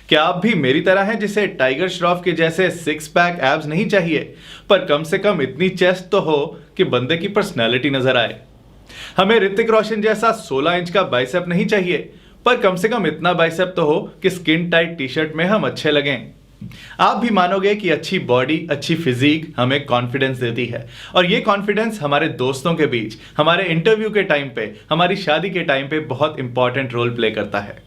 क्या आप भी मेरी तरह हैं जिसे टाइगर श्रॉफ के जैसे सिक्स पैक एब्स नहीं चाहिए, पर कम से कम इतनी चेस्ट तो हो कि बंदे की पर्सनैलिटी नजर आए। हमें ऋतिक रोशन जैसा 16 इंच का बाइसेप नहीं चाहिए, पर कम से कम इतना बाइसेप तो हो कि स्किन टाइट टी शर्ट में हम अच्छे लगें। आप भी मानोगे कि अच्छी बॉडी, अच्छी फिजिक हमें कॉन्फिडेंस देती है, और ये कॉन्फिडेंस हमारे दोस्तों के बीच, हमारे इंटरव्यू के टाइम पे, हमारी शादी के टाइम पे बहुत इंपॉर्टेंट रोल प्ले करता है।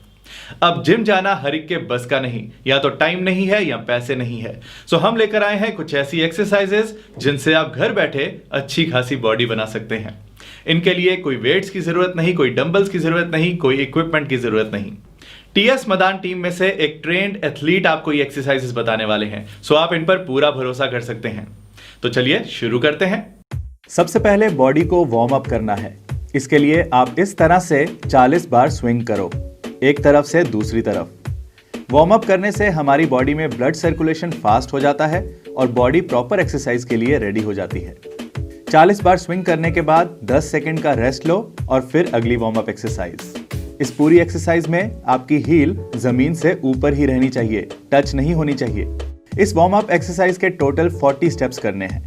अब जिम जाना हर एक के बस का नहीं, या तो टाइम नहीं है या पैसे नहीं है। सो हम लेकर आए हैं कुछ ऐसी एक्सरसाइजेस जिनसे आप घर बैठे अच्छी खासी बॉडी बना सकते हैं। इनके लिए कोई वेट्स की जरूरत नहीं, कोई डंबल्स की जरूरत नहीं, कोई इक्विपमेंट की जरूरत नहीं। टीएस मदान टीम में से एक ट्रेंड एथलीट आपको ये एक्सरसाइजेस बताने वाले हैं, सो आप इन पर पूरा भरोसा कर सकते हैं। तो चलिए शुरू करते हैं। सबसे पहले बॉडी को वार्म अप करना है। इसके लिए आप इस तरह से 40 बार स्विंग करो, एक तरफ से दूसरी तरफ। वार्म अप करने से हमारी बॉडी में ब्लड सर्कुलेशन फास्ट हो जाता है और बॉडी प्रॉपर एक्सरसाइज के लिए रेडी हो जाती है। 40 बार स्विंग करने के बाद 10 सेकंड का रेस्ट लो और फिर अगली वार्म अप एक्सरसाइज। इस पूरी एक्सरसाइज में आपकी हील जमीन से ऊपर ही रहनी चाहिए, टच नहीं होनी चाहिए। इस वार्म अप एक्सरसाइज के टोटल 40 स्टेप्स करने हैं।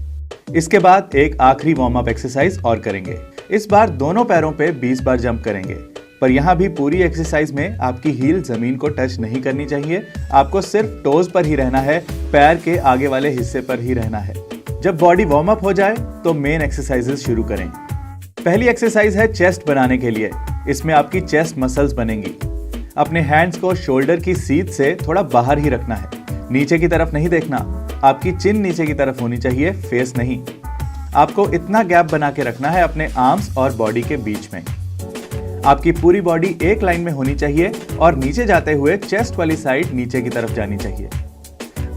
इसके बाद एक आखिरी वार्म अप एक्सरसाइज और करेंगे। इस बार दोनों पैरों पे 20 बार जंप करेंगे, पर यहाँ भी पूरी एक्सरसाइज में आपकी हील जमीन को टच नहीं करनी चाहिए। आपको सिर्फ टोज पर ही रहना है, पैर के आगे वाले हिस्से पर ही रहना है। जब बॉडी वार्म अप हो जाए तो मेन एक्सरसाइजेस शुरू करें। पहली एक्सरसाइज है चेस्ट बनाने के लिए। इसमें आपकी चेस्ट मसल्स बनेंगी। अपने हैंड्स को शोल्डर की सीध से थोड़ा बाहर ही रखना है, नीचे की तरफ नहीं देखना। आपकी चिन नीचे की तरफ होनी चाहिए, फेस नहीं। आपको इतना गैप बना के रखना है अपने आर्म्स और बॉडी के बीच में। आपकी पूरी बॉडी एक लाइन में होनी चाहिए और नीचे जाते हुए चेस्ट वाली साइड नीचे की तरफ जानी चाहिए।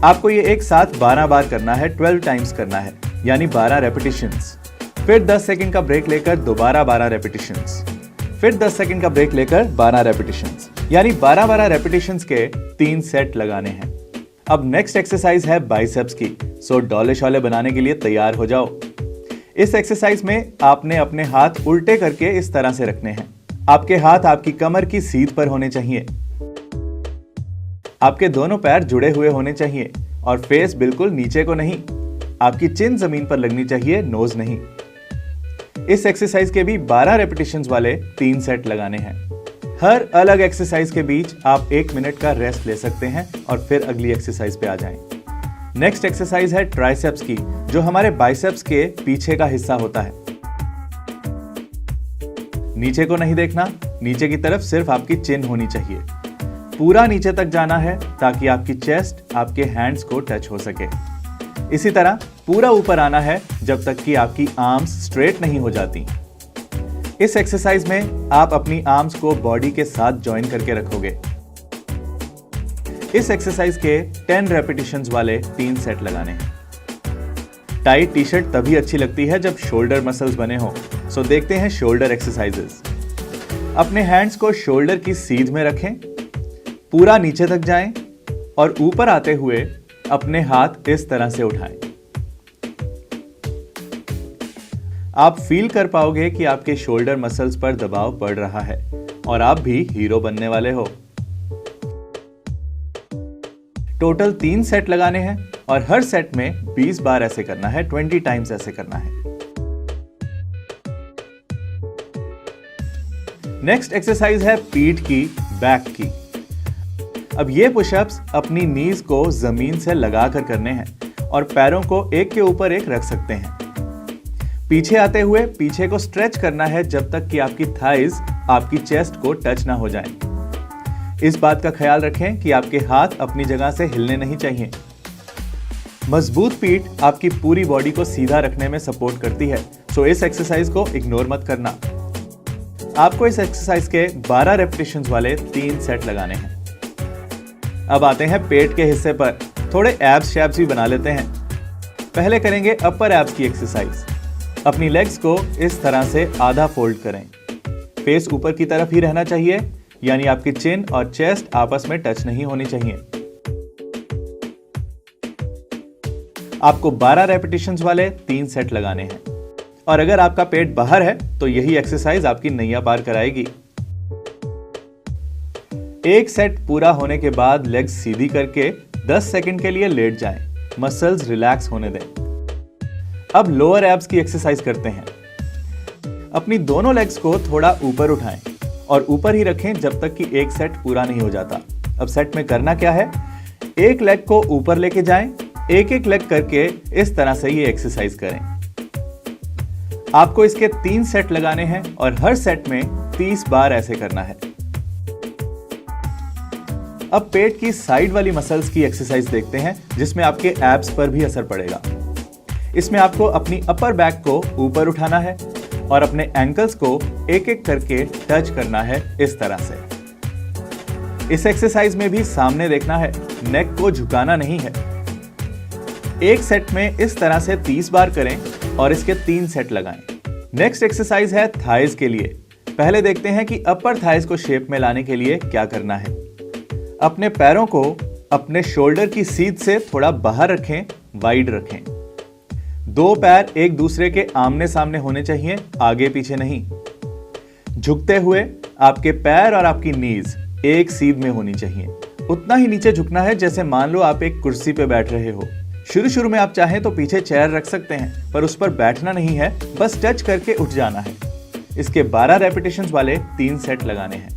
आपको ये एक साथ 12 बार करना है, 12 टाइम्स करना है, यानी 12 रेपिटेशंस। फिर 10 सेकंड का ब्रेक लेकर दोबारा 12 रेपिटेशंस। फिर 10 सेकंड का ब्रेक लेकर 12 रेपिटेशंस, यानी 12 रेपिटेशंस के 3 सेट लगाने हैं। अब नेक्स्ट एक्सरसाइज है बाइसेप्स की, सो डोले शोले बनाने के लिए तैयार हो जाओ। इस एक्सरसाइज में आपने अपने हाथ उल्टे करके इस तरह से रखने हैं। आपके हाथ आपकी कमर की सीध पर होने चाहिए। आपके दोनों पैर जुड़े हुए होने चाहिए और फेस बिल्कुल नीचे को नहीं। आपकी चिन जमीन पर लगनी चाहिए, नोज नहीं। इस एक्सरसाइज के भी 12 रेपिटेशंस वाले 3 सेट लगाने हैं। हर अलग एक्सरसाइज के बीच आप 1 मिनट का रेस्ट ले सकते हैं और फिर अगली एक्सरसाइज पे आ जाएं। नेक्स्ट एक्सरसाइज है ट्राइसेप्स की, जो हमारे बाइसेप्स के पीछे का हिस्सा होता है। नीचे को नहीं देखना, नीचे की तरफ सिर्फ आपकी चिन होनी चाहिए। पूरा नीचे तक जाना है ताकि आपकी चेस्ट आपके हैंड्स को टच हो सके। इसी तरह पूरा ऊपर आना है जब तक कि आपकी आर्म्स स्ट्रेट नहीं हो जाती। इस एक्सरसाइज में आप अपनी आर्म्स को बॉडी के साथ ज्वाइन करके रखोगे। इस एक्सरसाइज के 10 रेपिटेशंस वाले 3 सेट लगाने हैं। टाइट टी शर्ट तभी अच्छी लगती है जब शोल्डर मसल्स बने हो, सो देखते हैं शोल्डर एक्सरसाइजेस। अपने हैंड्स को शोल्डर की सीध में रखें, पूरा नीचे तक जाएं और ऊपर आते हुए अपने हाथ इस तरह से उठाएं। आप फील कर पाओगे कि आपके शोल्डर मसल्स पर दबाव पड़ रहा है और आप भी हीरो बनने वाले हो। टोटल 3 सेट लगाने हैं और हर सेट में 20 बार ऐसे करना है, 20 टाइम्स ऐसे करना है। नेक्स्ट एक्सरसाइज है पीठ की, बैक की। अब ये पुशअप्स अपनी नीज को जमीन से लगाकर करने हैं और पैरों को एक के ऊपर एक रख सकते हैं। पीछे आते हुए पीछे को स्ट्रेच करना है जब तक कि आपकी थाइज आपकी चेस्ट को टच ना हो जाएं। इस बात का ख्याल रखें कि आपके हाथ अपनी जगह से हिलने नहीं चाहिए। मजबूत पीठ आपकी पूरी बॉडी को सीधा रखने में सपोर्ट करती है, सो इस एक्सरसाइज को इग्नोर मत करना। आपको इस एक्सरसाइज के 12 रेपिटेशंस वाले 3 सेट लगाने हैं। अब आते हैं पेट के हिस्से पर। थोड़े एब्स शैब्स भी बना लेते हैं। पहले करेंगे अपर एब्स की एक्सरसाइज। अपनी लेग्स को इस तरह से आधा फोल्ड करें। फेस ऊपर की तरफ ही रहना चाहिए, यानी आपकी चिन और चेस्ट आपस में टच नहीं होनी चाहिए। आपको 12 रेपिटेशंस वाले 3 सेट लगाने हैं और अगर आपका पेट बाहर है तो यही एक्सरसाइज आपकी नैया पार कराएगी। एक सेट पूरा होने के बाद लेग्स सीधी करके 10 सेकंड के लिए लेट जाएं, मसल्स रिलैक्स होने दें। अब लोअर एब्स की एक्सरसाइज करते हैं। अपनी दोनों लेग्स को थोड़ा ऊपर उठाएं और ऊपर ही रखें जब तक कि एक सेट पूरा नहीं हो जाता। अब सेट में करना क्या है, एक लेग को ऊपर लेके जाएं, एक एक लेग करके इस तरह से ये एक्सरसाइज करें। आपको इसके 3 सेट लगाने हैं और हर सेट में 30 बार ऐसे करना है। अब पेट की साइड वाली मसल्स की एक्सरसाइज देखते हैं जिसमें आपके एब्स पर भी असर पड़ेगा। इसमें आपको अपनी अपर बैक को ऊपर उठाना है और अपने एंकल्स को एक एक करके टच करना है इस तरह से। इस एक्सरसाइज में भी सामने देखना है, नेक को झुकाना नहीं है। एक सेट में इस तरह से 30 बार करें और इसके 3 सेट लगाएं। नेक्स्ट एक्सरसाइज है थाइज के लिए। पहले देखते हैं कि अपर थाइज को शेप में लाने के लिए क्या करना है। अपने पैरों को अपने शोल्डर की सीध से थोड़ा बाहर रखें, वाइड रखें। 2 पैर एक दूसरे के आमने सामने होने चाहिए, आगे पीछे नहीं। झुकते हुए आपके पैर और आपकी नीज एक सीध में होनी चाहिए। उतना ही नीचे झुकना है जैसे मान लो आप एक कुर्सी पे बैठ रहे हो। शुरू में आप चाहें तो पीछे चेयर रख सकते हैं, पर उस पर बैठना नहीं है, बस टच करके उठ जाना है। इसके 12 रेपिटेशंस वाले 3 सेट लगाने हैं।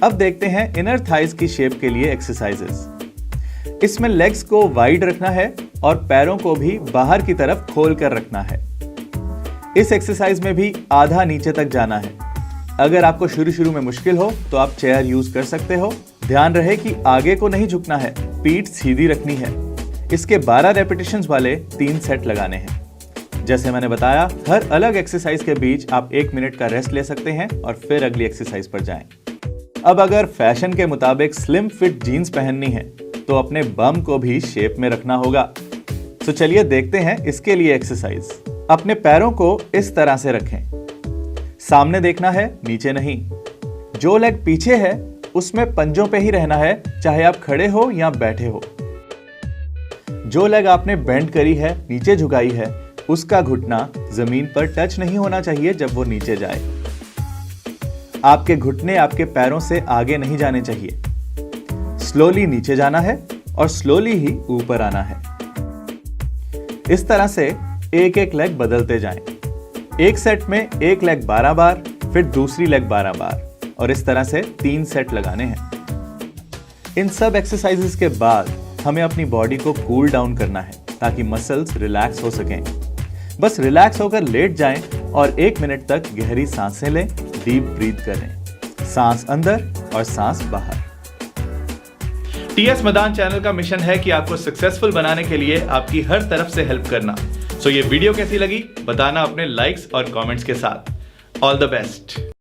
अब देखते हैं इनर थाइज की शेप के लिए एक्सरसाइजेस। इसमें लेग्स को वाइड रखना है और पैरों को भी बाहर की तरफ खोल कर रखना है। इस एक्सरसाइज में भी आधा नीचे तक जाना है। अगर आपको शुरू में मुश्किल हो तो आप चेयर यूज कर सकते हो। ध्यान रहे कि आगे को नहीं झुकना है, पीठ सीधी रखनी है। इसके 12 रेपिटेशंस वाले 3 सेट लगाने हैं। जैसे मैंने बताया, हर अलग एक्सरसाइज के बीच आप 1 मिनट का रेस्ट ले सकते हैं और फिर अगली एक्सरसाइज पर जाएं। अब अगर फैशन के मुताबिक स्लिम फिट जीन्स पहननी है तो अपने बम को भी शेप में रखना होगा। तो चलिए देखते हैं इसके लिए एक्सरसाइज। अपने पैरों को इस तरह से रखें, सामने देखना है, नीचे नहीं। जो लेग पीछे है उसमें पंजों पे ही रहना है, चाहे आप खड़े हो या बैठे हो। जो लेग आपने बेंड करी है, नीचे झुकाई है, उसका घुटना जमीन पर टच नहीं होना चाहिए जब वो नीचे जाए। आपके घुटने आपके पैरों से आगे नहीं जाने चाहिए। स्लोली नीचे जाना है और स्लोली ही ऊपर आना है। इस तरह से एक एक लेग बदलते जाएं। एक सेट में एक लेग 12 बार, फिर दूसरी लेग 12 बार और इस तरह से 3 सेट लगाने हैं। इन सब एक्सरसाइजेस के बाद हमें अपनी बॉडी को कूल डाउन करना है ताकि मसल्स रिलैक्स हो सकें। बस रिलैक्स होकर लेट जाएं और 1 मिनट तक गहरी सांसें लें, डीप ब्रीथ करें। सांस अंदर और सांस बाहर। टीएस मदान चैनल का मिशन है कि आपको सक्सेसफुल बनाने के लिए आपकी हर तरफ से हेल्प करना। सो ये वीडियो कैसी लगी बताना अपने लाइक्स और कमेंट्स के साथ। All the best.